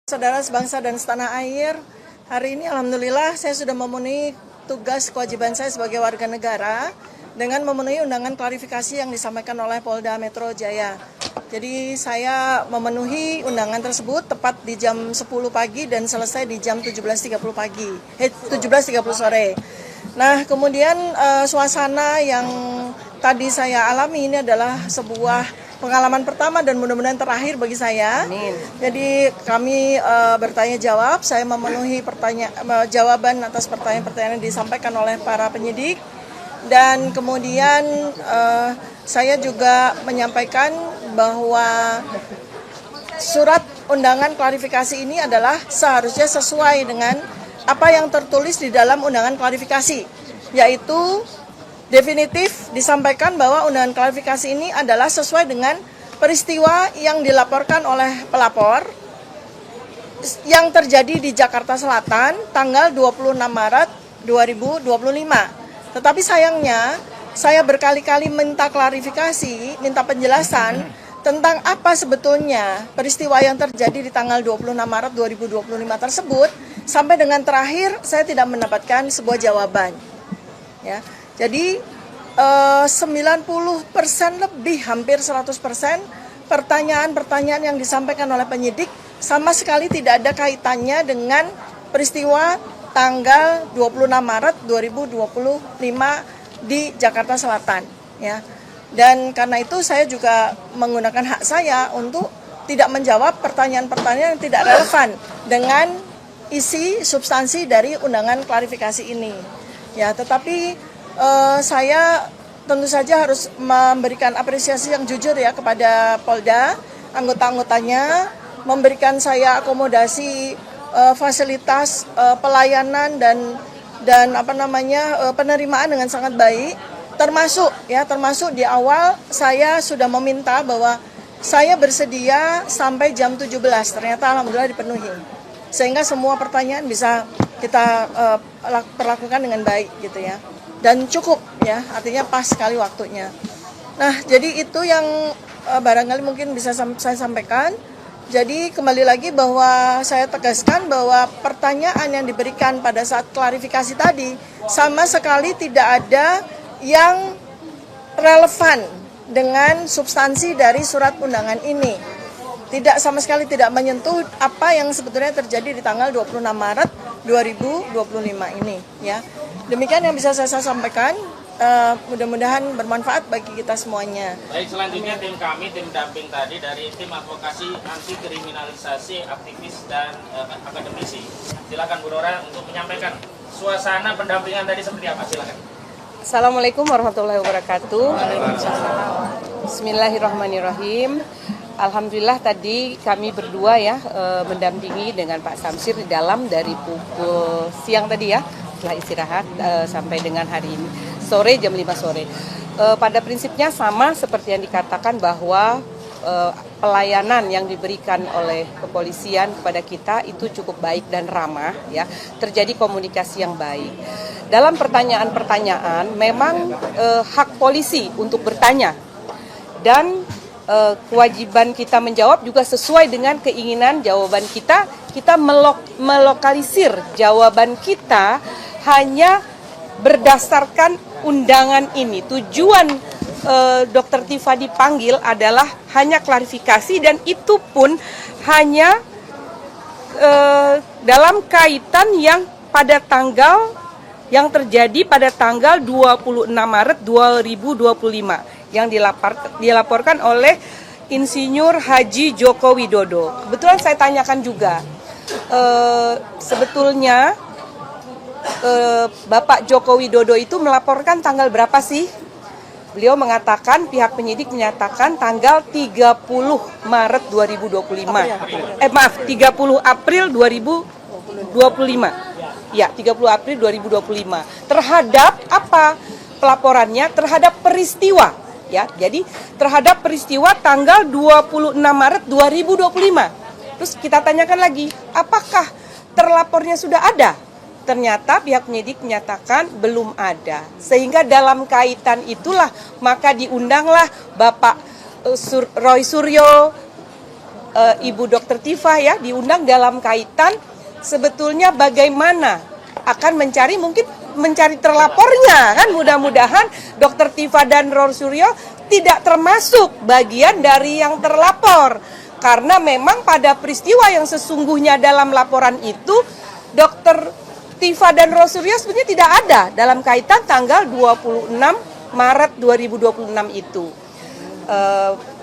Saudara sebangsa dan setanah air, hari ini alhamdulillah saya sudah memenuhi tugas kewajiban saya sebagai warga negara dengan memenuhi undangan klarifikasi yang disampaikan oleh Polda Metro Jaya. Jadi saya memenuhi undangan tersebut tepat di jam 10 pagi dan selesai di jam 17.30 pagi, 17.30 sore. Nah, kemudian suasana yang tadi saya alami ini adalah sebuah pengalaman pertama dan mudah-mudahan terakhir bagi saya. Amin. Jadi kami bertanya jawab, saya memenuhi jawaban atas pertanyaan-pertanyaan yang disampaikan oleh para penyidik. Dan kemudian saya juga menyampaikan bahwa surat undangan klarifikasi ini adalah seharusnya sesuai dengan apa yang tertulis di dalam undangan klarifikasi, yaitu definitif disampaikan bahwa undangan klarifikasi ini adalah sesuai dengan peristiwa yang dilaporkan oleh pelapor yang terjadi di Jakarta Selatan tanggal 26 Maret 2025. Tetapi sayangnya saya berkali-kali minta klarifikasi, minta penjelasan tentang apa sebetulnya peristiwa yang terjadi di tanggal 26 Maret 2025 tersebut, sampai dengan terakhir saya tidak mendapatkan sebuah jawaban. Ya. Jadi 90% lebih, hampir 100% pertanyaan-pertanyaan yang disampaikan oleh penyidik sama sekali tidak ada kaitannya dengan peristiwa tanggal 26 Maret 2025 di Jakarta Selatan. Ya. Dan karena itu saya juga menggunakan hak saya untuk tidak menjawab pertanyaan-pertanyaan yang tidak relevan dengan isi substansi dari undangan klarifikasi ini. Ya, tetapi saya tentu saja harus memberikan apresiasi yang jujur ya kepada Polda, anggota-anggotanya, memberikan saya akomodasi fasilitas pelayanan dan penerimaan dengan sangat baik, termasuk di awal saya sudah meminta bahwa saya bersedia sampai jam 17, ternyata alhamdulillah dipenuhi. Sehingga semua pertanyaan bisa kita perlakukan dengan baik gitu ya. Dan cukup ya, artinya pas sekali waktunya. Nah, jadi itu yang barangkali mungkin bisa saya sampaikan. Jadi kembali lagi bahwa saya tegaskan bahwa pertanyaan yang diberikan pada saat klarifikasi tadi sama sekali tidak ada yang relevan dengan substansi dari surat undangan ini. Tidak sama sekali tidak menyentuh apa yang sebetulnya terjadi di tanggal 26 Maret 2025 ini ya. Demikian yang bisa saya sampaikan, mudah-mudahan bermanfaat bagi kita semuanya. Baik, selanjutnya tim kami, tim damping tadi dari tim advokasi anti kriminalisasi aktivis dan akademisi. Silakan Bu Dora untuk menyampaikan suasana pendampingan tadi seperti apa, silakan. Assalamualaikum warahmatullahi wabarakatuh. Bismillahirrahmanirrahim. Alhamdulillah tadi kami berdua ya mendampingi dengan Pak Samsir di dalam dari pukul siang tadi ya, setelah istirahat sampai dengan hari ini sore jam 5 sore. Pada prinsipnya sama seperti yang dikatakan bahwa pelayanan yang diberikan oleh kepolisian kepada kita itu cukup baik dan ramah ya, terjadi komunikasi yang baik. Dalam pertanyaan-pertanyaan memang hak polisi untuk bertanya dan kewajiban kita menjawab juga sesuai dengan keinginan jawaban kita. Kita melokalisir jawaban kita hanya berdasarkan undangan ini. Tujuan Dr. Tifa dipanggil adalah hanya klarifikasi dan itu pun hanya dalam kaitan yang pada tanggal yang terjadi pada tanggal 26 Maret 2025 yang dilaporkan oleh Insinyur Haji Joko Widodo. Kebetulan saya tanyakan juga, sebetulnya Bapak Joko Widodo itu melaporkan tanggal berapa sih? Beliau mengatakan, pihak penyidik menyatakan tanggal 30 Maret 2025. 30 April 2025. Ya, 30 April 2025. Terhadap apa pelaporannya? Terhadap peristiwa. Ya, jadi terhadap peristiwa tanggal 26 Maret 2025. Terus kita tanyakan lagi, apakah terlapornya sudah ada? Ternyata pihak penyidik menyatakan belum ada. Sehingga dalam kaitan itulah maka diundanglah Bapak Roy Suryo, Ibu Dr. Tifa ya diundang dalam kaitan sebetulnya bagaimana akan mencari terlapornya kan, mudah-mudahan Dr. Tifa dan Ror Suryo tidak termasuk bagian dari yang terlapor karena memang pada peristiwa yang sesungguhnya dalam laporan itu Dr. Tifa dan Ror Suryo sebenarnya tidak ada dalam kaitan tanggal 26 Maret 2026 itu.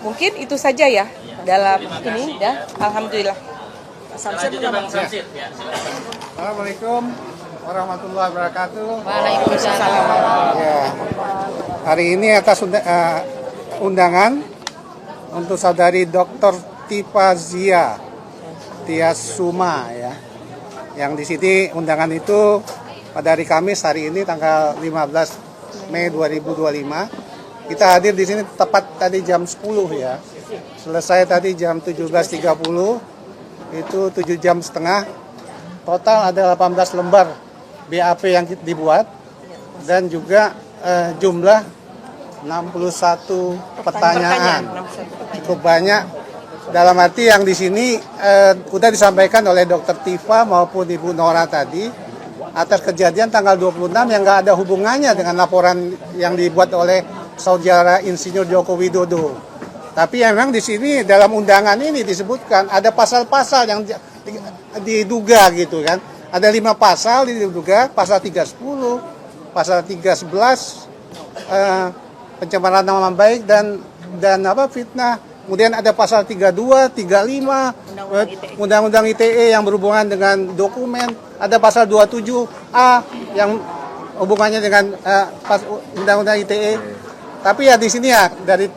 Mungkin itu saja ya dalam ini ya. Alhamdulillah. Selanjutnya Bang Samsir. Ya, silakan. Assalamualaikum warahmatullahi wabarakatuh. Waalaikumsalam. Ya, hari ini atas undangan untuk saudari Dr. Tifa Zia Tiasuma ya. Yang di sini undangan itu pada hari Kamis hari ini tanggal 15 Mei 2025. Kita hadir di sini tepat tadi jam 10 ya. Selesai tadi jam 17.30. Itu 7 jam setengah. Total ada 18 lembar BAP yang dibuat dan juga jumlah 61 pertanyaan. Cukup banyak. Dalam arti yang di sini sudah disampaikan oleh Dr. Tifa maupun Ibu Nora tadi atas kejadian tanggal 26 yang nggak ada hubungannya dengan laporan yang dibuat oleh Saudara Insinyur Joko Widodo. Tapi memang di sini dalam undangan ini disebutkan ada pasal-pasal yang diduga gitu kan. Ada 5 pasal diduga, pasal 310, pasal 311, pencemaran nama baik dan fitnah. Kemudian ada pasal 32, 35, Undang-Undang ITE yang berhubungan dengan dokumen. Ada pasal 27A yang hubungannya dengan Undang-Undang ITE. Tapi ya di sini ya dari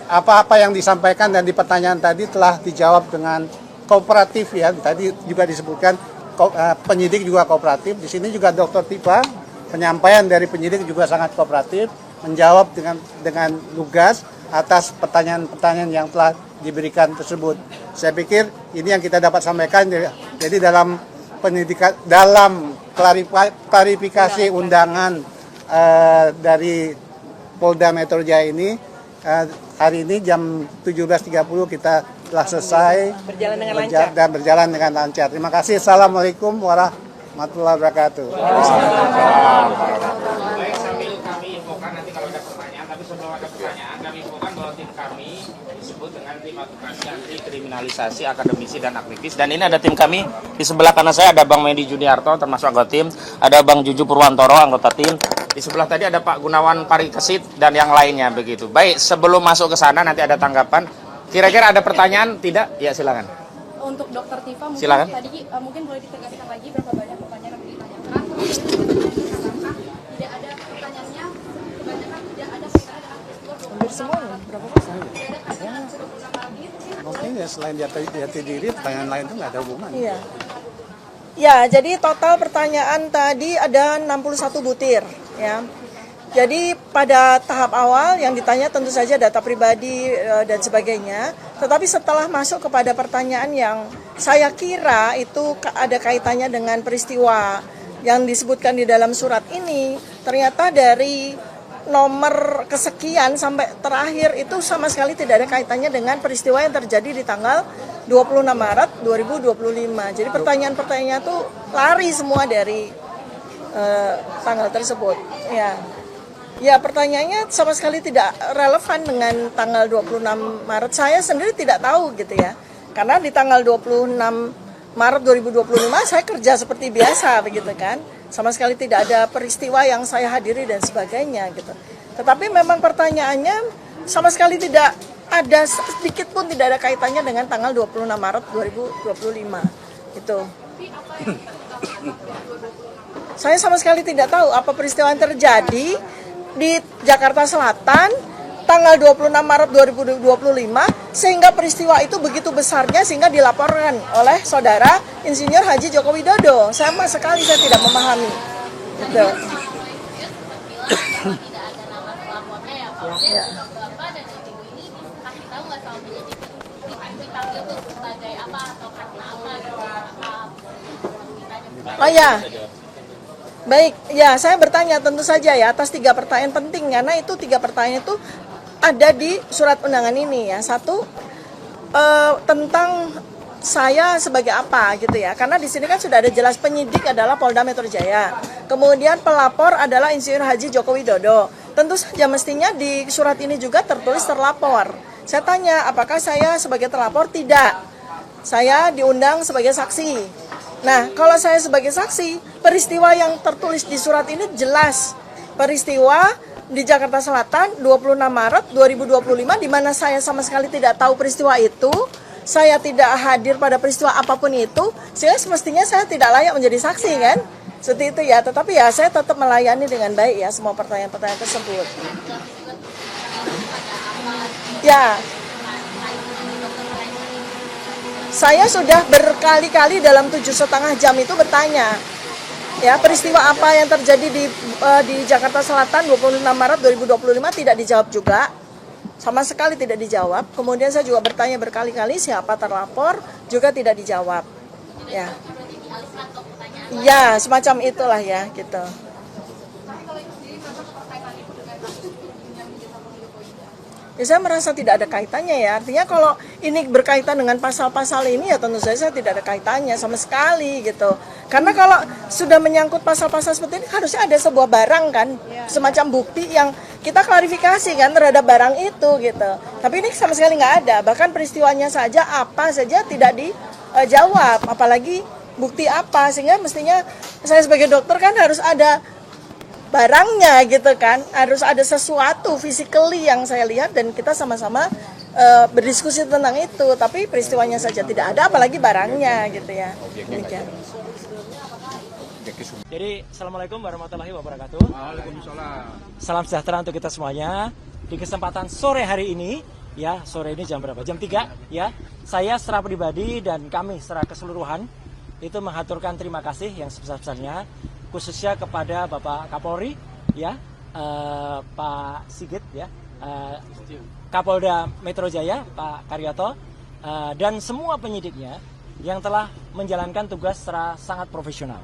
apa-apa yang disampaikan dan di pertanyaan tadi telah dijawab dengan kooperatif ya. Tadi juga disebutkan penyidik juga kooperatif. Di sini juga Dr. Tifa penyampaian dari penyidik juga sangat kooperatif, menjawab dengan lugas atas pertanyaan-pertanyaan yang telah diberikan tersebut. Saya pikir ini yang kita dapat sampaikan. Jadi dalam pendidikan, dalam klarifikasi undangan dari Polda Metro Jaya ini hari ini jam 17.30 kita telah selesai Berjalan dengan lancar. dan berjalan dengan lancar. Terima kasih. Assalamualaikum warahmatullahi wabarakatuh. Baik, sambil kami infokan nanti kalau ada pertanyaan, tapi sebelum ada pertanyaan, kami infokan bahwa tim kami disebut dengan tim advokasi anti kriminalisasi akademisi dan aktivis. Dan ini ada tim kami di sebelah kanan saya ada Bang Medi Juniarto termasuk anggota tim, ada Bang Juju Purwantoro anggota tim. Di sebelah tadi ada Pak Gunawan Parikesit dan yang lainnya begitu. Baik, sebelum masuk ke sana nanti ada tanggapan. Kira-kira ada pertanyaan? Tidak? Ya silakan. Untuk Dr. Tifa mungkin Silakan. tadi mungkin boleh ditegaskan lagi berapa banyak pertanyaan yang ditanyakan. Tidak ada pertanyaannya, kebanyakan tidak ada kaitannya dengan peristiwa 26 semuanya, berapa Tidak ada kaitannya dengan 26 Maret. Mungkin ya selain jati diri, pertanyaan lain itu nggak ada hubungan. Iya. Ya, jadi total pertanyaan tadi ada 61 butir, ya. Jadi pada tahap awal yang ditanya tentu saja data pribadi dan sebagainya. Tetapi setelah masuk kepada pertanyaan yang saya kira itu ada kaitannya dengan peristiwa yang disebutkan di dalam surat ini, ternyata dari nomor kesekian sampai terakhir itu sama sekali tidak ada kaitannya dengan peristiwa yang terjadi di tanggal 26 Maret 2025. Jadi pertanyaan-pertanyaan itu lari semua dari tanggal tersebut. Ya, pertanyaannya sama sekali tidak relevan dengan tanggal 26 Maret. Saya sendiri tidak tahu gitu ya. Karena di tanggal 26 Maret 2025 saya kerja seperti biasa begitu kan. Sama sekali tidak ada peristiwa yang saya hadiri dan sebagainya gitu. Tetapi memang pertanyaannya sama sekali tidak ada sedikit pun tidak ada kaitannya dengan tanggal 26 Maret 2025. Itu. Saya sama sekali tidak tahu apa peristiwa yang terjadi di Jakarta Selatan tanggal 26 Maret 2025 sehingga peristiwa itu begitu besarnya sehingga dilaporkan oleh Saudara Insinyur Haji Joko Widodo. Sama sekali saya tidak memahami. Gitu. Oh ya. Baik, ya saya bertanya tentu saja ya atas 3 pertanyaan penting karena itu 3 pertanyaan itu ada di surat undangan ini ya. 1, tentang saya sebagai apa gitu ya. Karena di sini kan sudah ada jelas penyidik adalah Polda Metro Jaya. Kemudian pelapor adalah Insinyur Haji Joko Widodo. Tentu saja mestinya di surat ini juga tertulis terlapor. Saya tanya, apakah saya sebagai terlapor? Tidak. Saya diundang sebagai saksi. Nah, kalau saya sebagai saksi, peristiwa yang tertulis di surat ini jelas. Peristiwa di Jakarta Selatan 26 Maret 2025 di mana saya sama sekali tidak tahu peristiwa itu. Saya tidak hadir pada peristiwa apapun itu, sehingga semestinya saya tidak layak menjadi saksi kan? Seperti itu ya, tetapi ya saya tetap melayani dengan baik ya semua pertanyaan-pertanyaan tersebut. Ya, saya sudah berkali-kali dalam 7,5 jam itu bertanya, ya peristiwa apa yang terjadi di Jakarta Selatan 26 Maret 2025 tidak dijawab juga. Sama sekali tidak dijawab. Kemudian saya juga bertanya berkali-kali siapa terlapor, juga tidak dijawab. Ya, ya semacam itulah ya gitu. Ya saya merasa tidak ada kaitannya ya. Artinya kalau ini berkaitan dengan pasal-pasal ini ya tentu saja saya tidak ada kaitannya sama sekali gitu. Karena kalau sudah menyangkut pasal-pasal seperti ini harusnya ada sebuah barang kan, semacam bukti yang kita klarifikasi kan terhadap barang itu gitu. Tapi ini sama sekali nggak ada. Bahkan peristiwanya saja apa saja tidak dijawab, apalagi bukti apa. Sehingga mestinya saya sebagai dokter kan harus ada barangnya gitu kan, harus ada sesuatu physically yang saya lihat dan kita sama-sama berdiskusi tentang itu. Tapi peristiwanya saja tidak ada, apalagi barangnya gitu ya. Demikian. Jadi assalamualaikum warahmatullahi wabarakatuh. Waalaikumsalam. Salam sejahtera untuk kita semuanya. Di kesempatan sore hari ini, ya sore ini jam berapa? Jam 3 ya. Saya secara pribadi dan kami secara keseluruhan itu mengaturkan terima kasih yang sebesar-besarnya, khususnya kepada Bapak Kapolri, ya, Pak Sigit, ya, Kapolda Metro Jaya, Pak Karyoto, dan semua penyidiknya yang telah menjalankan tugas secara sangat profesional.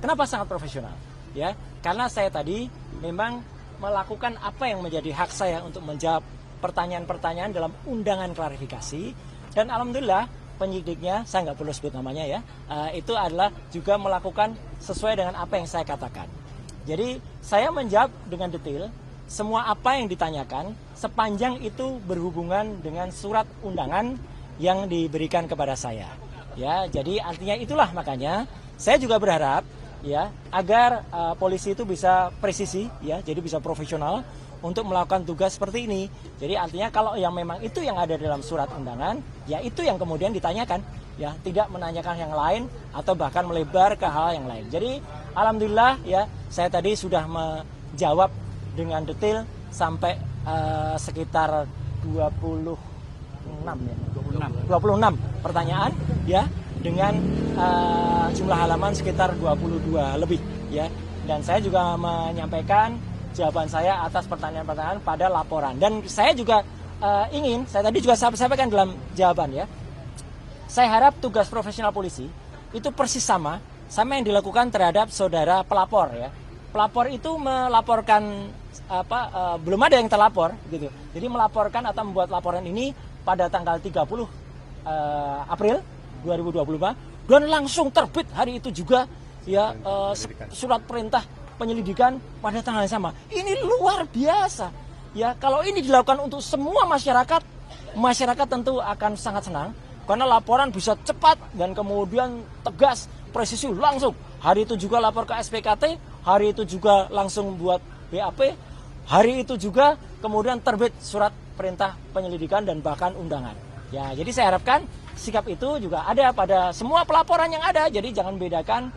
Kenapa sangat profesional? Ya, karena saya tadi memang melakukan apa yang menjadi hak saya untuk menjawab pertanyaan-pertanyaan dalam undangan klarifikasi, dan alhamdulillah penyidiknya, saya nggak perlu sebut namanya ya, itu adalah juga melakukan sesuai dengan apa yang saya katakan. Jadi saya menjawab dengan detail semua apa yang ditanyakan sepanjang itu berhubungan dengan surat undangan yang diberikan kepada saya. Ya, jadi artinya itulah makanya saya juga berharap ya agar polisi itu bisa presisi ya, jadi bisa profesional untuk melakukan tugas seperti ini. Jadi artinya kalau yang memang itu yang ada dalam surat undangan, ya itu yang kemudian ditanyakan, ya tidak menanyakan yang lain atau bahkan melebar ke hal yang lain. Jadi alhamdulillah ya saya tadi sudah menjawab dengan detail sampai sekitar 26 pertanyaan ya, dengan jumlah halaman sekitar 22 lebih ya. Dan saya juga menyampaikan jawaban saya atas pertanyaan-pertanyaan pada laporan. Dan saya juga saya tadi juga sampaikan dalam jawaban ya, saya harap tugas profesional polisi itu persis sama yang dilakukan terhadap saudara pelapor ya. Pelapor itu melaporkan belum ada yang terlapor gitu. Jadi melaporkan atau membuat laporan ini pada tanggal 30 April 2025 dan langsung terbit hari itu juga ya surat perintah penyelidikan pada tanggal yang sama. Ini luar biasa. Ya, kalau ini dilakukan untuk semua masyarakat tentu akan sangat senang karena laporan bisa cepat dan kemudian tegas, presisi langsung. Hari itu juga lapor ke SPKT, hari itu juga langsung buat BAP, hari itu juga kemudian terbit surat perintah penyelidikan dan bahkan undangan. Ya, jadi saya harapkan sikap itu juga ada pada semua pelaporan yang ada. Jadi jangan bedakan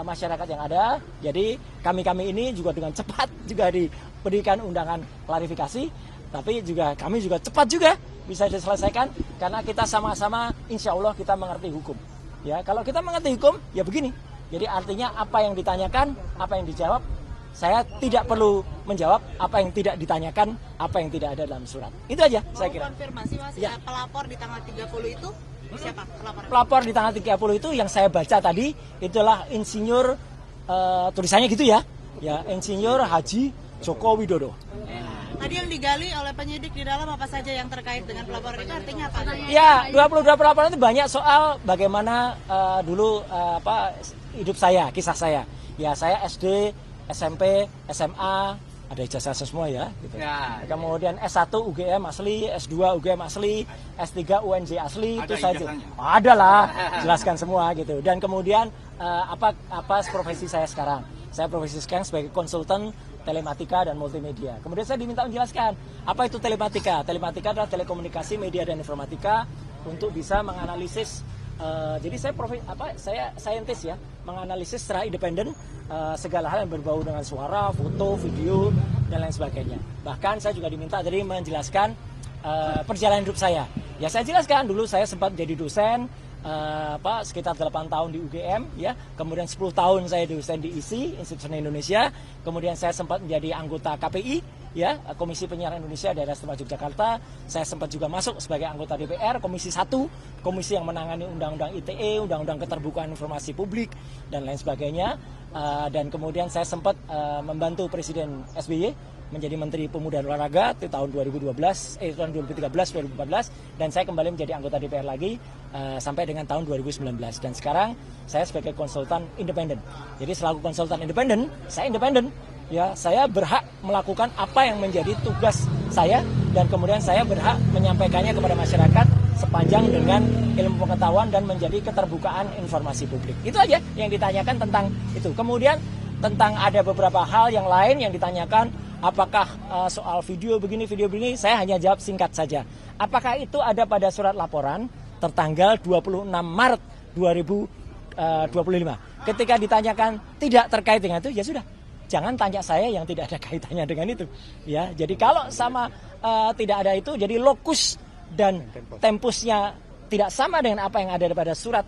masyarakat yang ada. Jadi kami ini juga dengan cepat juga diberikan undangan klarifikasi, tapi juga kami juga cepat juga bisa diselesaikan karena kita sama-sama insya Allah kita mengerti hukum. Ya, kalau kita mengerti hukum ya begini. Jadi artinya apa yang ditanyakan, apa yang dijawab, saya tidak perlu menjawab apa yang tidak ditanyakan, apa yang tidak ada dalam surat. Itu aja saya kira. Konfirmasi Mas, ya. Pelapor di tanggal 30 itu siapa? Pelapor di tanggal 30 itu yang saya baca tadi itulah Insinyur tulisannya gitu ya. Ya, Insinyur Haji Joko Widodo. Nah, Tadi yang digali oleh penyidik di dalam apa saja yang terkait dengan pelaporan itu artinya apa? Ya, 22 pelaporan itu banyak soal bagaimana dulu hidup saya, kisah saya. Ya, saya SD, SMP, SMA, ada ijazah semua ya. Gitu. Ya. Kemudian S1 UGM asli, S2 UGM asli, S3 UNJ asli, itu saja. Ada lah, jelaskan semua gitu. Dan kemudian apa profesi saya sekarang? Saya profesi sekarang sebagai konsultan telematika dan multimedia. Kemudian saya diminta menjelaskan apa itu telematika. Telematika adalah telekomunikasi, media dan informatika untuk bisa menganalisis. Jadi saya saintis ya, menganalisis secara independen segala hal yang berbau dengan suara, foto, video dan lain sebagainya. Bahkan saya juga diminta tadi menjelaskan perjalanan hidup saya. Ya saya jelaskan dulu saya sempat jadi dosen. Sekitar 8 tahun di UGM ya, kemudian 10 tahun saya dosen di ISI, Institut Seni Indonesia, kemudian saya sempat menjadi anggota KPI ya, Komisi Penyiaran Indonesia Daerah Istimewa Yogyakarta. Saya sempat juga masuk sebagai anggota DPR Komisi 1, komisi yang menangani undang-undang ITE, undang-undang keterbukaan informasi publik dan lain sebagainya. Dan kemudian saya sempat membantu Presiden SBY menjadi Menteri Pemuda dan Olahraga di tahun 2013, 2014 dan saya kembali menjadi anggota DPR lagi sampai dengan tahun 2019 dan sekarang saya sebagai konsultan independen. Jadi selaku konsultan independen, saya independen. Ya, saya berhak melakukan apa yang menjadi tugas saya dan kemudian saya berhak menyampaikannya kepada masyarakat sepanjang dengan ilmu pengetahuan dan menjadi keterbukaan informasi publik. Itu aja yang ditanyakan tentang itu. Kemudian tentang ada beberapa hal yang lain yang ditanyakan, apakah soal video begini, saya hanya jawab singkat saja. Apakah itu ada pada surat laporan tertanggal 26 Maret 2025. Ketika ditanyakan tidak terkait dengan itu, ya sudah. Jangan tanya saya yang tidak ada kaitannya dengan itu. Ya, jadi kalau sama tidak ada itu, jadi lokus dan tempusnya tidak sama dengan apa yang ada pada surat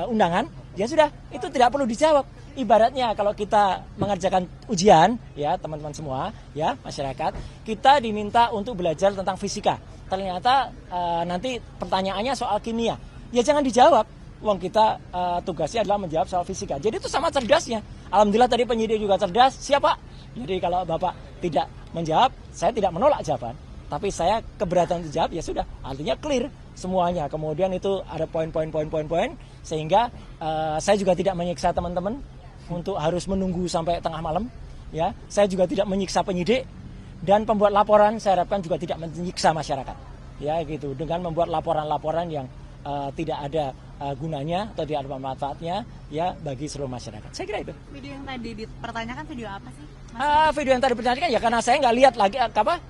undangan, ya sudah, itu tidak perlu dijawab. Ibaratnya kalau kita mengerjakan ujian, ya teman-teman semua, ya masyarakat, kita diminta untuk belajar tentang fisika. Ternyata nanti pertanyaannya soal kimia, ya jangan dijawab. Wong kita tugasnya adalah menjawab soal fisika. Jadi itu sama cerdasnya. Alhamdulillah tadi penyidik juga cerdas. Siapa? Jadi kalau Bapak tidak menjawab, saya tidak menolak jawaban. Tapi saya keberatan dijawab, ya sudah. Artinya clear semuanya. Kemudian itu ada poin-poin sehingga saya juga tidak menyiksa teman-teman untuk harus menunggu sampai tengah malam. Ya, saya juga tidak menyiksa penyidik dan pembuat laporan saya harapkan juga tidak menyiksa masyarakat. Ya gitu, dengan membuat laporan-laporan yang tidak ada gunanya atau tidak ada manfaatnya ya bagi seluruh masyarakat. Saya kira itu. Video yang tadi dipertanyakan video apa sih? Video yang tadi dipertanyakan ya karena saya nggak lihat lagi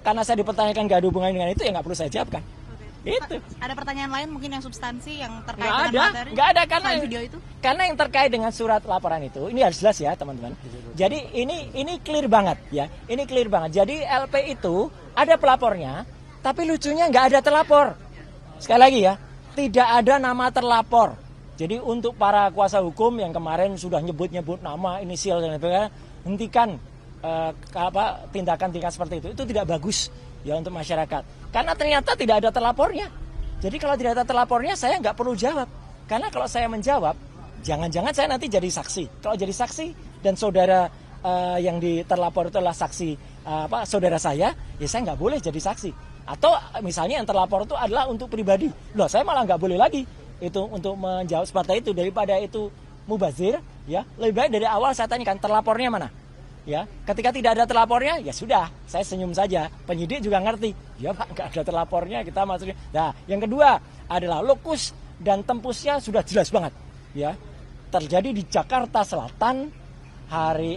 karena saya dipertanyakan nggak ada hubungannya dengan itu ya nggak perlu saya jawabkan. Oke. Itu. Ada pertanyaan lain mungkin yang substansi yang terkait Nggak dengan ada, materi? nggak ada karena video itu. Karena yang terkait dengan surat laporan itu ini harus jelas ya teman-teman. Jadi ini clear banget ya. Ini clear banget. Jadi LP itu ada pelapornya, tapi lucunya nggak ada terlapor. Sekali lagi ya. Tidak ada nama terlapor. Jadi untuk para kuasa hukum yang kemarin sudah nyebut-nyebut nama, inisial dan sebagainya, hentikan tindakan-tindakan seperti itu. Itu tidak bagus ya untuk masyarakat. Karena ternyata tidak ada terlapornya. Jadi kalau tidak ada terlapornya saya nggak perlu jawab. Karena kalau saya menjawab, jangan-jangan saya nanti jadi saksi. Kalau jadi saksi dan saudara yang terlapor itu adalah saksi saudara saya, ya saya nggak boleh jadi saksi. Atau misalnya yang terlapor itu adalah untuk pribadi. Loh, saya malah nggak boleh lagi itu untuk menjawab seperti itu. Daripada itu mubazir, ya lebih baik dari awal saya tanyakan terlapornya mana. Ya, ketika tidak ada terlapornya, ya sudah, saya senyum saja. Penyidik juga ngerti. Ya Pak, nggak ada terlapornya, kita masukin. Nah, yang kedua adalah lokus dan tempusnya sudah jelas banget. Ya, terjadi di Jakarta Selatan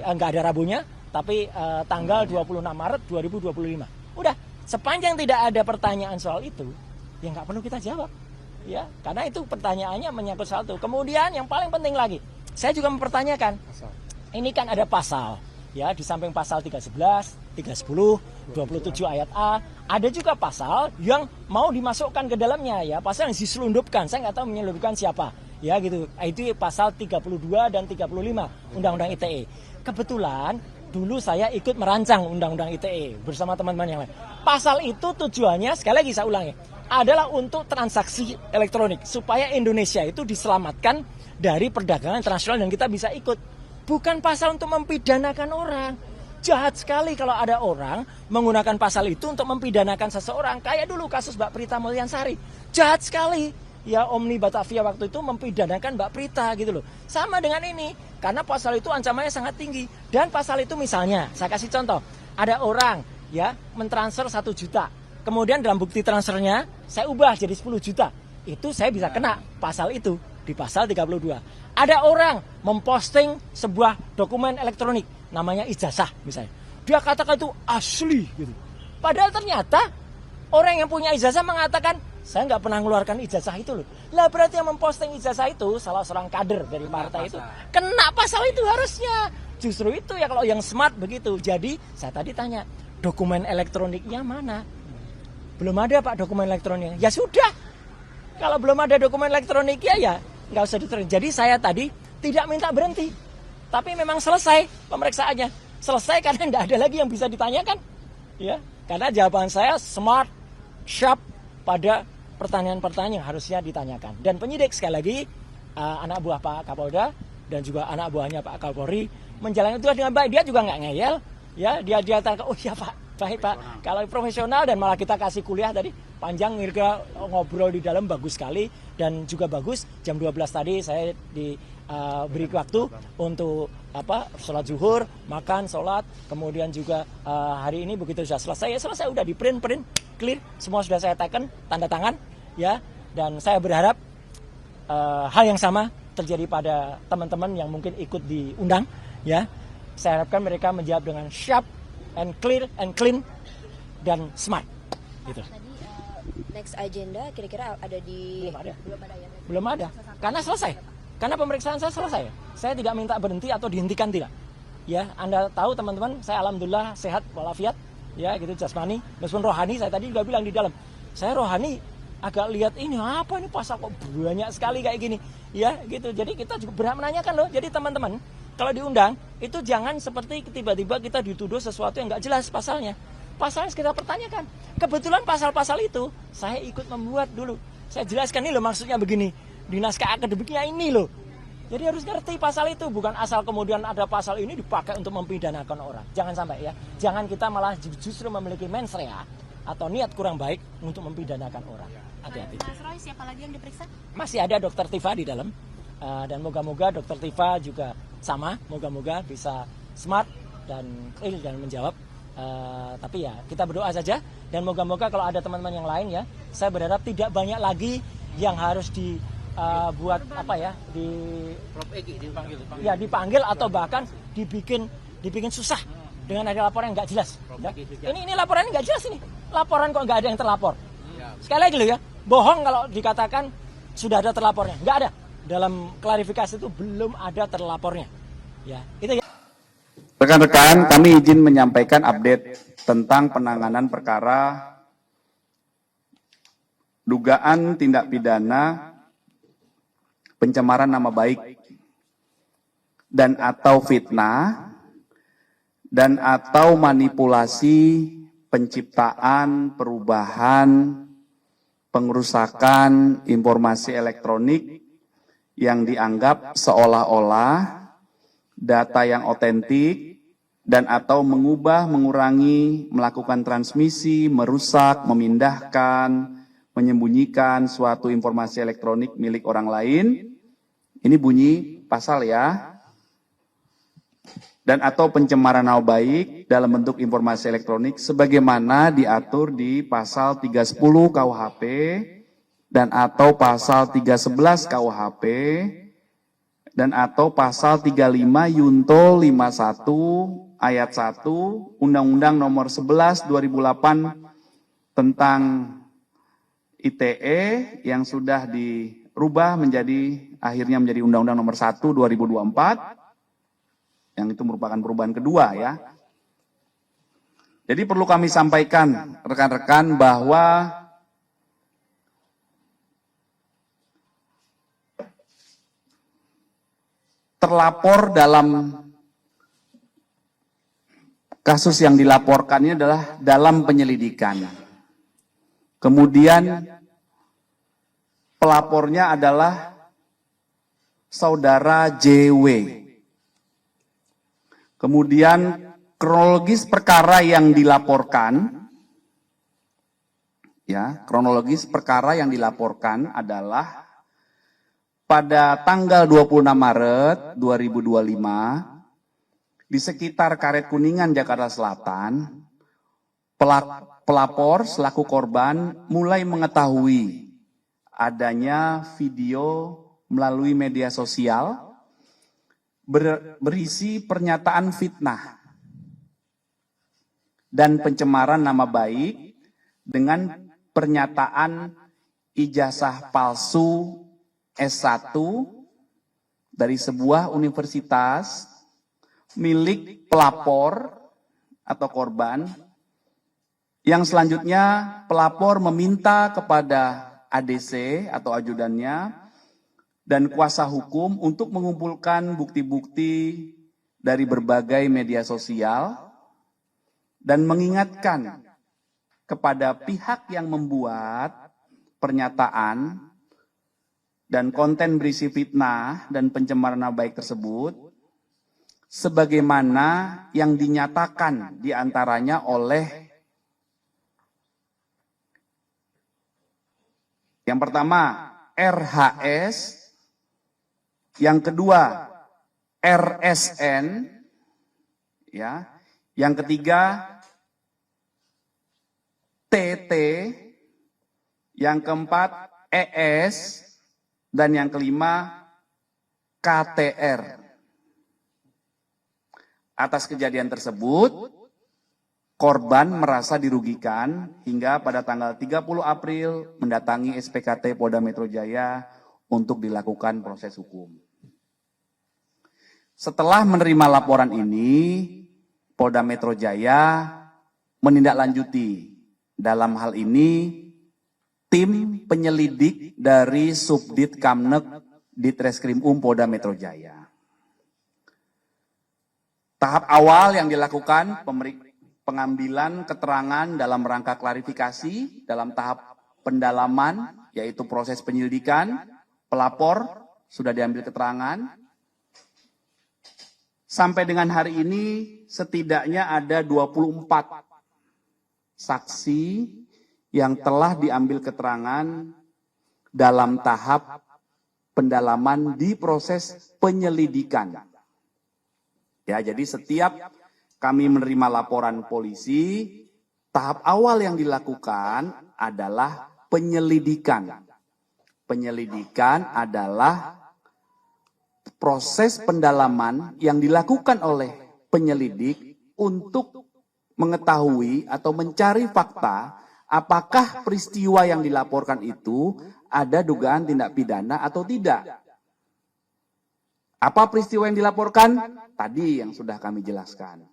nggak ada Rabunya, tapi tanggal 26 Maret 2025. Udah. Sepanjang tidak ada pertanyaan soal itu, ya nggak perlu kita jawab, ya karena itu pertanyaannya menyangkut soal itu. Kemudian yang paling penting lagi, saya juga mempertanyakan, ini kan ada pasal, ya di samping pasal 311, 310, 27 ayat A, ada juga pasal yang mau dimasukkan ke dalamnya, ya pasal yang diselundupkan, saya nggak tahu menyelundupkan siapa, ya gitu. Itu pasal 32 dan 35 Undang-Undang ITE. Kebetulan dulu saya ikut merancang Undang-Undang ITE bersama teman-teman yang lain. Pasal itu tujuannya, sekali lagi saya ulangi, adalah untuk transaksi elektronik. Supaya Indonesia itu diselamatkan dari perdagangan internasional dan kita bisa ikut. Bukan pasal untuk mempidanakan orang. Jahat sekali kalau ada orang menggunakan pasal itu untuk mempidanakan seseorang. Kayak dulu kasus Mbak Prita Mulyansari. Jahat sekali. Ya, Omni Batavia waktu itu mempidanakan Mbak Prita gitu loh. Sama dengan ini. Karena pasal itu ancamannya sangat tinggi. Dan pasal itu misalnya, saya kasih contoh. Ada orang ya mentransfer 1 juta. Kemudian dalam bukti transfernya saya ubah jadi 10 juta. Itu saya bisa kena pasal itu di pasal 32. Ada orang memposting sebuah dokumen elektronik namanya ijazah misalnya. Dia katakan itu asli gitu. Padahal ternyata orang yang punya ijazah mengatakan saya nggak pernah mengeluarkan ijazah itu loh. Lah berarti yang memposting ijazah itu salah seorang kader dari partai itu. Kena pasal itu harusnya. Justru itu ya kalau yang smart begitu. Jadi saya tadi tanya, dokumen elektroniknya mana? Belum ada Pak dokumen elektroniknya. Ya sudah. Kalau belum ada dokumen elektroniknya ya nggak usah diterima. Jadi saya tadi tidak minta berhenti. Tapi memang selesai pemeriksaannya. Selesai karena tidak ada lagi yang bisa ditanyakan. Ya, karena jawaban saya smart, sharp pada pertanyaan-pertanyaan yang harusnya ditanyakan. Dan penyidik sekali lagi, anak buah Pak Kapolda dan juga anak buahnya Pak Kapolri menjalani itu dengan baik. Dia juga nggak ngeyel. Ya, dia katakan, oh iya Pak, baik Pak. Kalau profesional dan malah kita kasih kuliah tadi panjang, kira ngobrol di dalam bagus sekali dan juga bagus. Jam 12 tadi saya beri waktu untuk sholat zuhur, makan, sholat, kemudian juga hari ini begitu sudah selesai, ya selesai, udah di print, clear, semua sudah saya teken, tanda tangan, ya, dan saya berharap hal yang sama terjadi pada teman-teman yang mungkin ikut diundang, ya, saya harapkan mereka menjawab dengan sharp and clear and clean dan smart, gitu. Tadi next agenda kira-kira ada di Belum ada, karena selesai. Karena pemeriksaan saya selesai. Saya tidak minta berhenti atau dihentikan, tidak. Ya, Anda tahu teman-teman, saya alhamdulillah sehat walafiat, ya gitu jasmani. Meskipun rohani saya tadi juga bilang di dalam. Saya rohani agak lihat ini apa ini pasal kok banyak sekali kayak gini. Ya, gitu. Jadi kita juga berhak menanyakan loh. Jadi teman-teman, kalau diundang itu jangan seperti tiba-tiba kita dituduh sesuatu yang nggak jelas pasalnya. Pasalnya kita pertanyakan. Kebetulan pasal-pasal itu saya ikut membuat dulu. Saya jelaskan ini loh maksudnya begini. Di naskah akademiknya ini loh. Jadi harus ngerti pasal itu. Bukan asal kemudian ada pasal ini dipakai untuk mempidanakan orang. Jangan sampai ya. Jangan kita malah justru memiliki mens rea atau niat kurang baik untuk mempidanakan orang. Hati-hati. Mas Roy, siapa lagi yang diperiksa? Masih ada Dokter Tifa di dalam. Dan moga-moga Dokter Tifa juga sama. Moga-moga bisa smart dan clear dan menjawab. Tapi ya kita berdoa saja. Dan moga-moga kalau ada teman-teman yang lain ya. Saya berharap tidak banyak lagi yang harus buat apa ya dipanggil atau bahkan dibikin susah dengan ada laporan yang nggak jelas. Ya. Ini laporan nggak jelas ini. Laporan kok nggak ada yang terlapor. Sekali lagi loh ya, bohong kalau dikatakan sudah ada terlapornya. Nggak ada. Dalam klarifikasi itu belum ada terlapornya. Ya, itu ya. Rekan-rekan, kami izin menyampaikan update tentang penanganan perkara dugaan tindak pidana pencemaran nama baik dan atau fitnah dan atau manipulasi penciptaan, perubahan, pengerusakan informasi elektronik yang dianggap seolah-olah data yang otentik dan atau mengubah, mengurangi, melakukan transmisi, merusak, memindahkan, menyembunyikan suatu informasi elektronik milik orang lain. Ini bunyi pasal ya. Dan atau pencemaran nama baik dalam bentuk informasi elektronik sebagaimana diatur di pasal 310 KUHP dan atau pasal 311 KUHP dan atau pasal 35 Yunto 51 ayat 1 Undang-Undang Nomor 11 2008 tentang ITE yang sudah dirubah akhirnya menjadi Undang-Undang Nomor 1 2024 yang itu merupakan perubahan kedua ya. Jadi perlu kami sampaikan rekan-rekan bahwa terlapor dalam kasus yang dilaporkannya adalah dalam penyelidikan. Kemudian pelapornya adalah saudara JW. Kemudian kronologis perkara yang dilaporkan, adalah pada tanggal 26 Maret 2025 di sekitar Karet Kuningan, Jakarta Selatan, pelapor selaku korban mulai mengetahui adanya video melalui media sosial berisi pernyataan fitnah dan pencemaran nama baik dengan pernyataan ijazah palsu S1 dari sebuah universitas milik pelapor atau korban, yang selanjutnya pelapor meminta kepada ADC atau ajudannya dan kuasa hukum untuk mengumpulkan bukti-bukti dari berbagai media sosial dan mengingatkan kepada pihak yang membuat pernyataan dan konten berisi fitnah dan pencemaran nama baik tersebut sebagaimana yang dinyatakan diantaranya oleh yang pertama RHS, yang kedua RSN, ya, yang ketiga TT, yang keempat ES, dan yang kelima KTR. Atas kejadian tersebut, korban merasa dirugikan hingga pada tanggal 30 April mendatangi SPKT Polda Metro Jaya untuk dilakukan proses hukum. Setelah menerima laporan ini, Polda Metro Jaya menindaklanjuti. Dalam hal ini, tim penyelidik dari Subdit Kamnek Ditreskrim Polda Metro Jaya. Tahap awal yang dilakukan pengambilan keterangan dalam rangka klarifikasi dalam tahap pendalaman, yaitu proses penyelidikan, pelapor sudah diambil keterangan. Sampai dengan hari ini setidaknya ada 24 saksi yang telah diambil keterangan dalam tahap pendalaman di proses penyelidikan. Ya, jadi setiap kami menerima laporan polisi, tahap awal yang dilakukan adalah penyelidikan. Penyelidikan adalah proses pendalaman yang dilakukan oleh penyelidik untuk mengetahui atau mencari fakta apakah peristiwa yang dilaporkan itu ada dugaan tindak pidana atau tidak. Apa peristiwa yang dilaporkan? Tadi yang sudah kami jelaskan.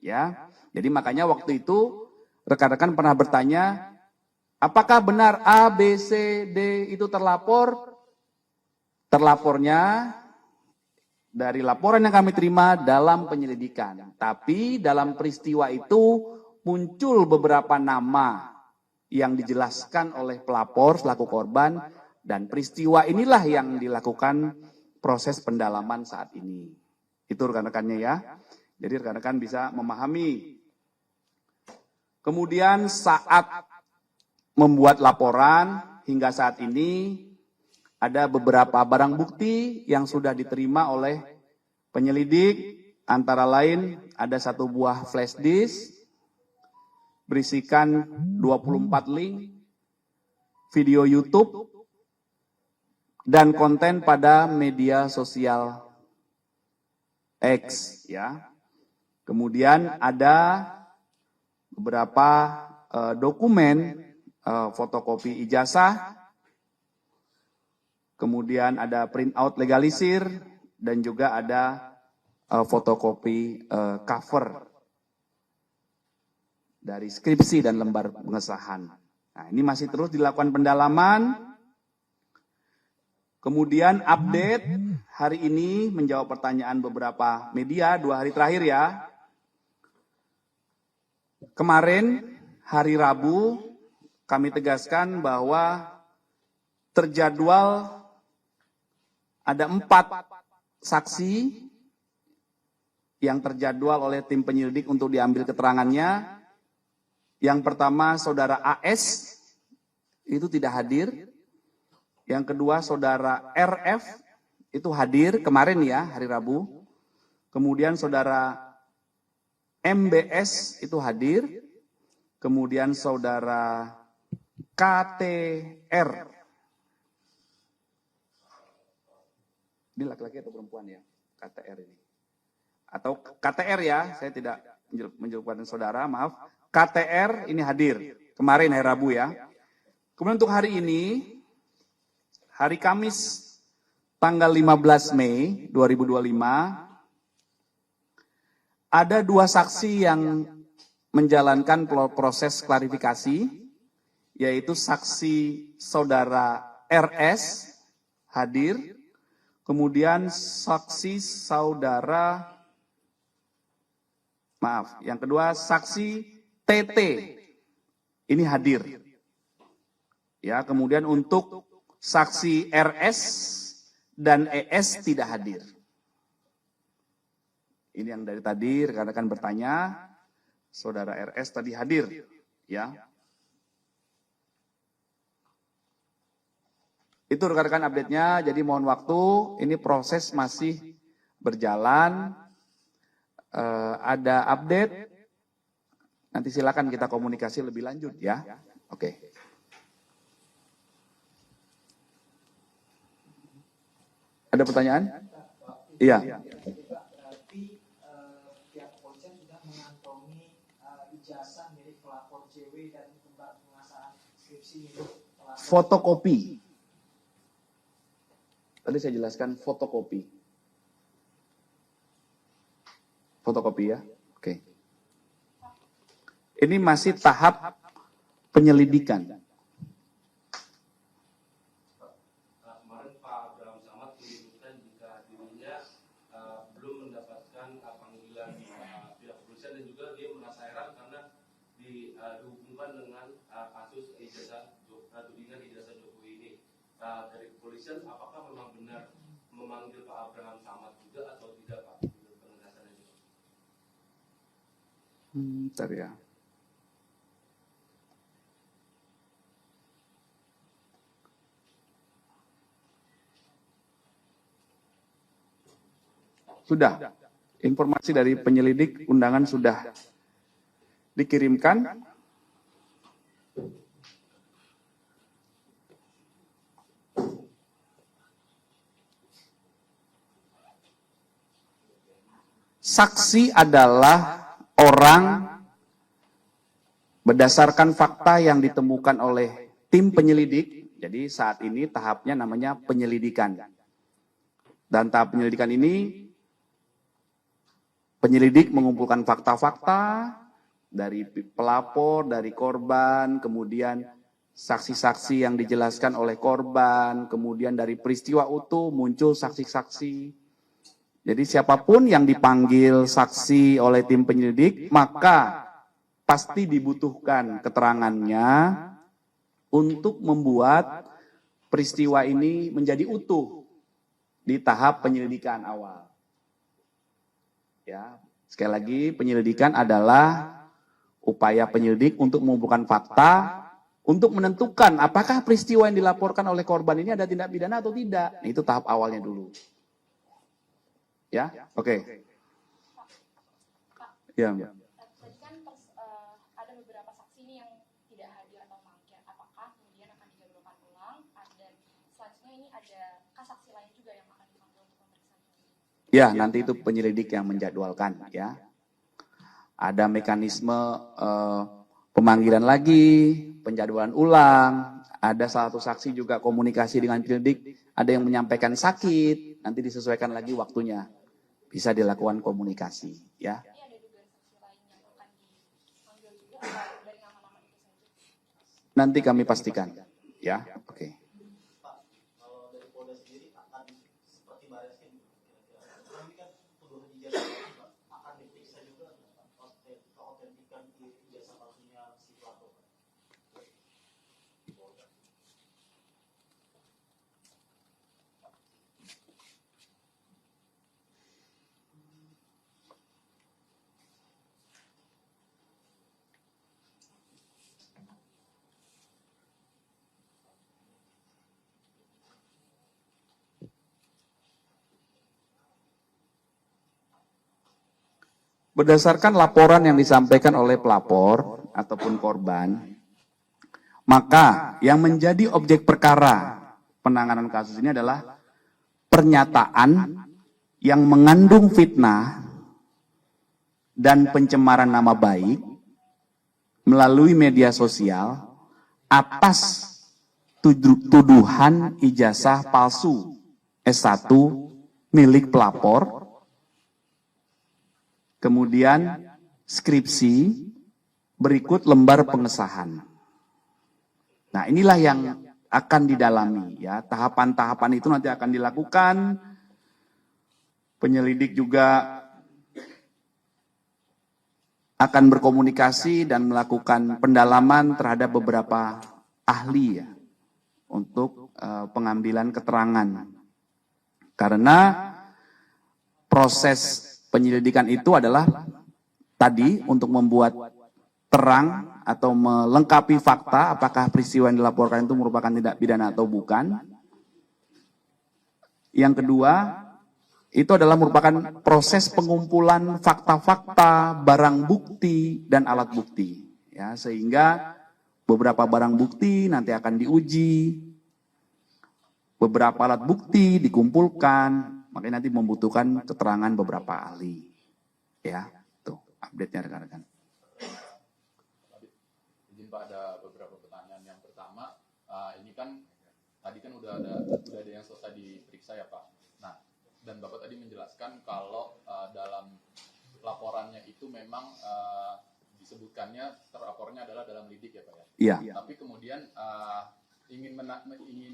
Ya, jadi makanya waktu itu rekan-rekan pernah bertanya, apakah benar A, B, C, D itu terlapor? Terlapornya dari laporan yang kami terima dalam penyelidikan. Tapi dalam peristiwa itu muncul beberapa nama yang dijelaskan oleh pelapor selaku korban, dan peristiwa inilah yang dilakukan proses pendalaman saat ini. Itu rekan-rekannya ya. Jadi rekan-rekan bisa memahami. Kemudian saat membuat laporan hingga saat ini ada beberapa barang bukti yang sudah diterima oleh penyelidik, antara lain ada satu buah flash disk berisikan 24 link video YouTube dan konten pada media sosial X, ya. Kemudian ada beberapa dokumen fotokopi ijazah. Kemudian ada printout legalisir dan juga ada fotokopi cover dari skripsi dan lembar pengesahan. Nah, ini masih terus dilakukan pendalaman. Kemudian update hari ini menjawab pertanyaan beberapa media 2 hari terakhir ya. Kemarin hari Rabu kami tegaskan bahwa terjadwal ada 4 saksi yang terjadwal oleh tim penyelidik untuk diambil keterangannya. Yang pertama saudara AS itu tidak hadir. Yang kedua saudara RF itu hadir kemarin ya, hari Rabu. Kemudian saudara MBS itu hadir. Kemudian saudara KTR. Ini laki-laki atau perempuan ya? KTR ini. Atau KTR ya, saya tidak menjelaskan saudara, maaf. KTR ini hadir kemarin hari Rabu ya. Kemudian untuk hari ini, hari Kamis tanggal 15 Mei 2025, ada 2 saksi yang menjalankan proses klarifikasi, yaitu saksi saudara RS hadir, kemudian saksi saudara, maaf, yang kedua saksi TT ini hadir. Ya, kemudian untuk saksi RS dan ES tidak hadir. Ini yang dari tadi rekan-rekan bertanya, saudara RS tadi hadir, ya. Itu rekan-rekan update-nya, jadi mohon waktu, ini proses masih berjalan, ada update, nanti silakan kita komunikasi lebih lanjut ya. Oke. Ada pertanyaan? Iya. Berarti pihak kepolisian sudah mengantongi ijazah milik pelapor JW dan kembar pengasahan skripsi milik pelapor. Fotokopi. Tadi saya jelaskan fotokopi. Fotokopi ya. Oke. Ini masih tahap penyelidikan. Kemarin Pak Abraham Samad menyebutkan jika dirinya belum mendapatkan panggilan pihak kepolisian dan juga dia merasa heran karena dihubungkan dengan kasus ijazah tudingan ijazah Jokowi ini. Dari kepolisian apakah memang benar memanggil Pak Abraham Samad juga atau tidak Pak? Penegasannya juga. Bentar ya. Sudah. Informasi dari penyelidik undangan sudah dikirimkan. Saksi adalah orang berdasarkan fakta yang ditemukan oleh tim penyelidik. Jadi saat ini tahapnya namanya penyelidikan. Dan tahap penyelidikan ini, penyelidik mengumpulkan fakta-fakta dari pelapor, dari korban, kemudian saksi-saksi yang dijelaskan oleh korban, kemudian dari peristiwa utuh muncul saksi-saksi. Jadi siapapun yang dipanggil saksi oleh tim penyelidik, maka pasti dibutuhkan keterangannya untuk membuat peristiwa ini menjadi utuh di tahap penyelidikan awal. Ya, sekali lagi penyelidikan adalah upaya penyelidik untuk mengumpulkan fakta, untuk menentukan apakah peristiwa yang dilaporkan oleh korban ini ada tindak pidana atau tidak. Nah, itu tahap awalnya dulu. Ya, oke. Ya. Tadi kan ada beberapa saksi nih yang tidak hadir atau mangkir. Apakah kemudian akan dijadwalkan ulang? Dan selanjutnya ini ada saksi lain juga yang akan dipanggil untuk pemeriksaan? Ya, nanti itu penyelidik yang menjadwalkan. Ya, ada mekanisme pemanggilan lagi, penjadwalan ulang. Ada satu saksi juga komunikasi dengan penyelidik. Ada yang menyampaikan sakit, nanti disesuaikan lagi waktunya. Bisa dilakukan komunikasi, ya. Ini ada dugaan saksi lain yang akan dipanggil juga atau dari nama-nama itu saja? Nanti kami pastikan, ya. Oke. Kalau dari Polda sendiri akan seperti Barreskrim, kira-kira ini kan tuduhan ijazah akan diperiksa juga keautentikan ijazah palsunya si pelapor. berdasarkan laporan yang disampaikan oleh pelapor ataupun korban, maka yang menjadi objek perkara penanganan kasus ini adalah pernyataan yang mengandung fitnah dan pencemaran nama baik melalui media sosial atas tuduhan ijazah palsu S1 milik pelapor, kemudian skripsi, berikut lembar pengesahan. Nah, inilah yang akan didalami ya. Tahapan-tahapan itu nanti akan dilakukan. Penyelidik juga akan berkomunikasi dan melakukan pendalaman terhadap beberapa ahli ya untuk pengambilan keterangan. Karena proses penyelidikan itu adalah tadi untuk membuat terang atau melengkapi fakta apakah peristiwa yang dilaporkan itu merupakan tindak pidana atau bukan. Yang kedua, itu adalah merupakan proses pengumpulan fakta-fakta, barang bukti, dan alat bukti. Ya, sehingga beberapa barang bukti nanti akan diuji, beberapa alat bukti dikumpulkan, makanya nanti membutuhkan keterangan beberapa ahli. Ya, tuh update-nya rekan-rekan. Izin Pak, ada beberapa pertanyaan. Yang pertama, ini kan tadi kan udah ada yang selesai diperiksa ya Pak. Nah, dan Bapak tadi menjelaskan kalau dalam laporannya itu memang disebutkannya terlapornya adalah dalam lidik ya Pak ya. Iya. Tapi kemudian ingin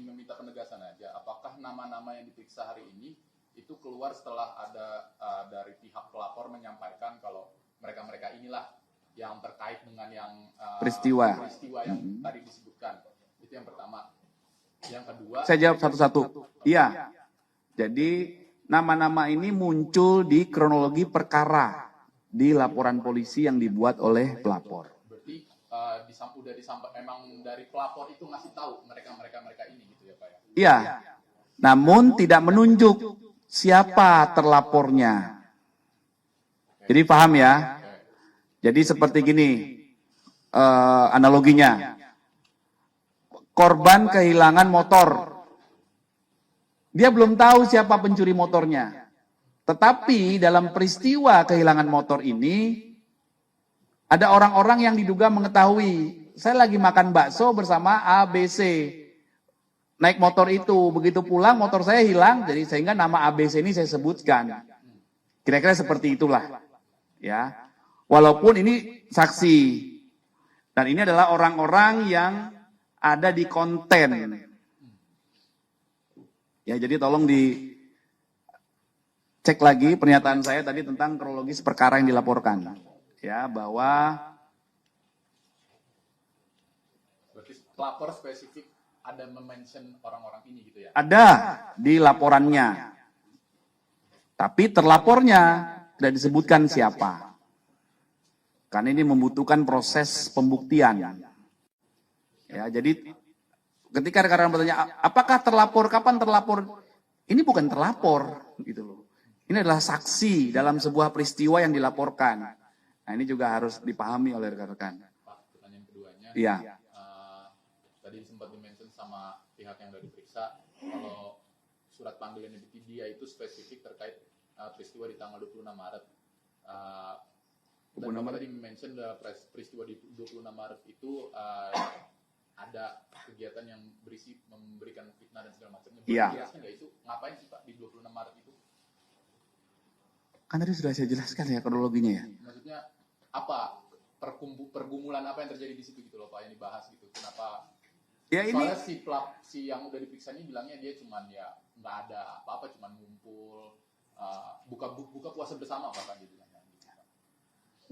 meminta penegasan aja, apakah nama-nama yang diperiksa hari ini itu keluar setelah ada dari pihak pelapor menyampaikan kalau mereka inilah yang terkait dengan yang peristiwa yang tadi disebutkan. Itu yang pertama. Yang kedua, saya jawab satu-satu. Iya. Jadi nama-nama ini muncul di kronologi perkara di laporan polisi yang dibuat oleh pelapor. Berarti udah disampaikan memang dari pelapor itu ngasih tahu mereka ini gitu ya Pak ya? Iya. Namun tidak menunjuk siapa terlapornya. Jadi paham ya? Jadi seperti gini analoginya. Korban kehilangan motor. Dia belum tahu siapa pencuri motornya. Tetapi dalam peristiwa kehilangan motor ini, ada orang-orang yang diduga mengetahui. Saya lagi makan bakso bersama ABC. Naik motor itu, begitu pulang motor saya hilang, jadi sehingga nama ABC ini saya sebutkan. Kira-kira seperti itulah. Ya. Walaupun ini saksi. Dan ini adalah orang-orang yang ada di konten. Ya, jadi tolong dicek lagi pernyataan saya tadi tentang kronologis perkara yang dilaporkan. Ya, bahwa berarti pelapor spesifik ada mention orang-orang ini gitu ya? Ada di laporannya. Tapi terlapornya tidak disebutkan siapa. Karena ini membutuhkan proses pembuktian. Ya, jadi ketika rekan-rekan bertanya, apakah terlapor, kapan terlapor? Ini bukan terlapor, gitu loh. Ini adalah saksi dalam sebuah peristiwa yang dilaporkan. Nah, ini juga harus dipahami oleh rekan-rekan. Pak, pertanyaan keduanya. Iya. Tadi sempat di-mention sama pihak yang sudah diperiksa, kalau surat panggilan dia itu spesifik terkait peristiwa di tanggal 26 Maret. Dan Bapak tadi mention peristiwa di 26 Maret itu ada kegiatan yang berisi memberikan fitnah dan segala macamnya. Iya. Jelaskan nggak itu ngapain sih Pak di 26 Maret itu? Kan tadi sudah saya jelaskan ya kronologinya ya. Maksudnya apa pergumulan apa yang terjadi di situ gitu loh Pak yang dibahas gitu. Kenapa? Ya ini soalnya si yang udah diperiksa ini bilangnya dia cuman ya nggak ada apa-apa, cuman ngumpul buka puasa bersama Pak gitu.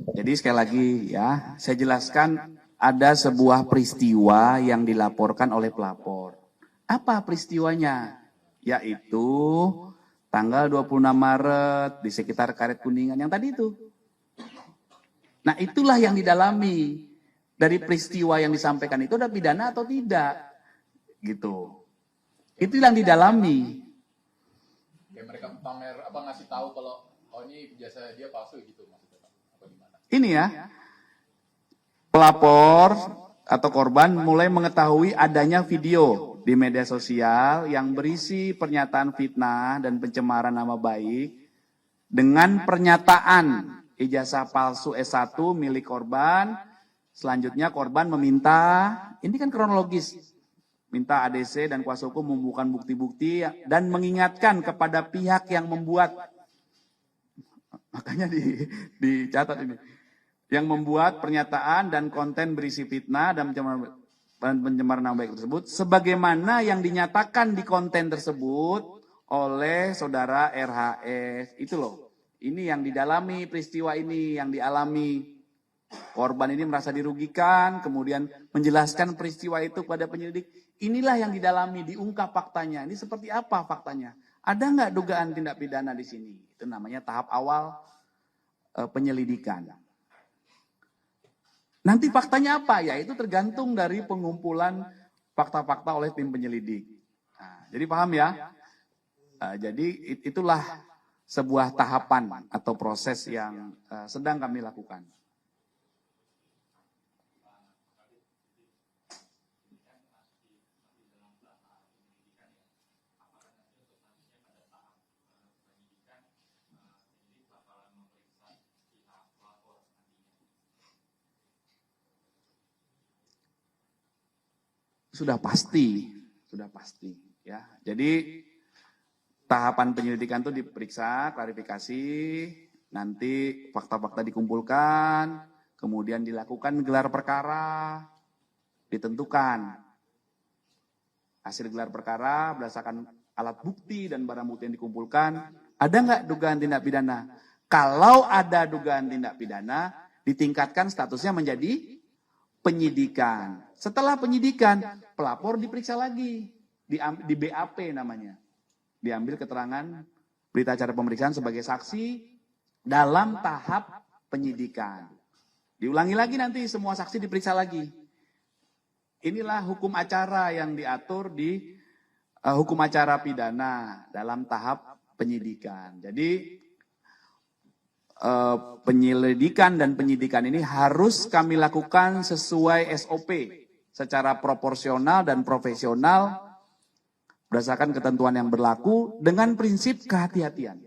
Jadi sekali lagi ya, saya jelaskan ada sebuah peristiwa yang dilaporkan oleh pelapor. Apa peristiwanya? Yaitu tanggal 26 Maret di sekitar Karet Kuningan yang tadi itu. Nah, itulah yang didalami dari peristiwa yang disampaikan itu ada pidana atau tidak. Gitu. Itu yang didalami. Kayak mereka pamer apa ngasih tahu kalau oh ini jasa dia palsu gitu maksudnya Pak. Ini ya, pelapor atau korban mulai mengetahui adanya video di media sosial yang berisi pernyataan fitnah dan pencemaran nama baik dengan pernyataan ijazah palsu S1 milik korban. Selanjutnya korban meminta, ini kan kronologis, minta ADC dan kuasa hukum membuka bukti-bukti dan mengingatkan kepada pihak yang membuat, makanya dicatat ini, yang membuat pernyataan dan konten berisi fitnah dan pencemaran nama baik tersebut, sebagaimana yang dinyatakan di konten tersebut oleh saudara RHS. Itu loh, ini yang didalami peristiwa ini, yang dialami. Korban ini merasa dirugikan, kemudian menjelaskan peristiwa itu kepada penyelidik. Inilah yang didalami, diungkap faktanya. Ini seperti apa faktanya? Ada nggak dugaan tindak pidana di sini? Itu namanya tahap awal penyelidikan. Nanti faktanya apa? Ya itu tergantung dari pengumpulan fakta-fakta oleh tim penyelidik. Nah, jadi paham ya? Jadi itulah sebuah tahapan atau proses yang sedang kami lakukan. Sudah pasti ya. Jadi tahapan penyelidikan itu diperiksa, klarifikasi, nanti fakta-fakta dikumpulkan, kemudian dilakukan gelar perkara, ditentukan hasil gelar perkara berdasarkan alat bukti dan barang bukti yang dikumpulkan, ada nggak dugaan tindak pidana? Kalau ada dugaan tindak pidana, ditingkatkan statusnya menjadi penyidikan. Setelah penyidikan, pelapor diperiksa lagi, di BAP namanya. Diambil keterangan berita acara pemeriksaan sebagai saksi dalam tahap penyidikan. Diulangi lagi nanti semua saksi diperiksa lagi. Inilah hukum acara yang diatur di hukum acara pidana dalam tahap penyidikan. Jadi penyelidikan dan penyidikan ini harus kami lakukan sesuai SOP secara proporsional dan profesional berdasarkan ketentuan yang berlaku dengan prinsip kehati-hatian.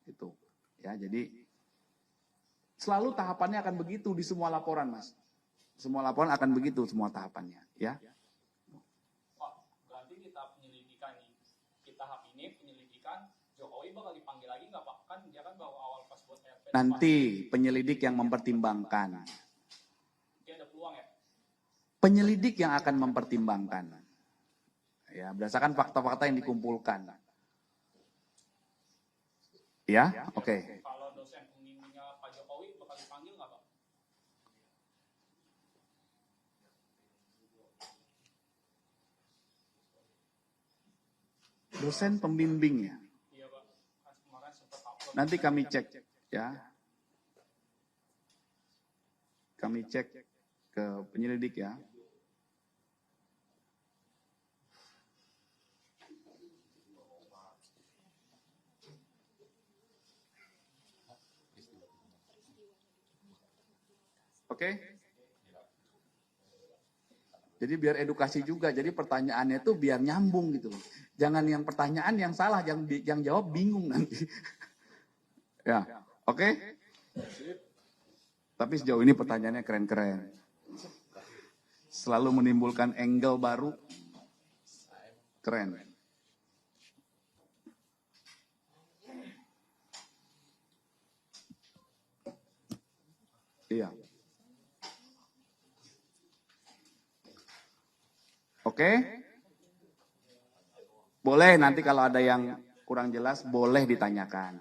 Itu ya, jadi selalu tahapannya akan begitu di semua laporan, Mas. Semua laporan akan begitu semua tahapannya, ya. Pak, berarti di tahap penyelidikan ini, penyelidikan Jokowi bakal dipanggil lagi nggak Pak? Kan dia kan bawa awal pas buat RP. Nanti penyelidik yang mempertimbangkan. Dia ada peluang ya? Penyelidik yang akan mempertimbangkan. Ya, berdasarkan fakta-fakta yang dikumpulkan. Ya, oke. Kalau dosen pembimbingnya Pak Jokowi bakal dipanggil nggak Pak? Dosen pembimbingnya. Iya Pak, kan kemarin sempat upload. Nanti kami cek, ya. Kami cek ke penyelidik ya. Oke? Jadi biar edukasi juga. Jadi pertanyaannya itu biar nyambung gitu loh. Jangan yang pertanyaan yang salah, yang jawab bingung nanti. Ya, oke? Tapi sejauh ini pertanyaannya keren-keren. Selalu menimbulkan angle baru. Keren. Iya. Oke? Boleh nanti kalau ada yang kurang jelas, boleh ditanyakan.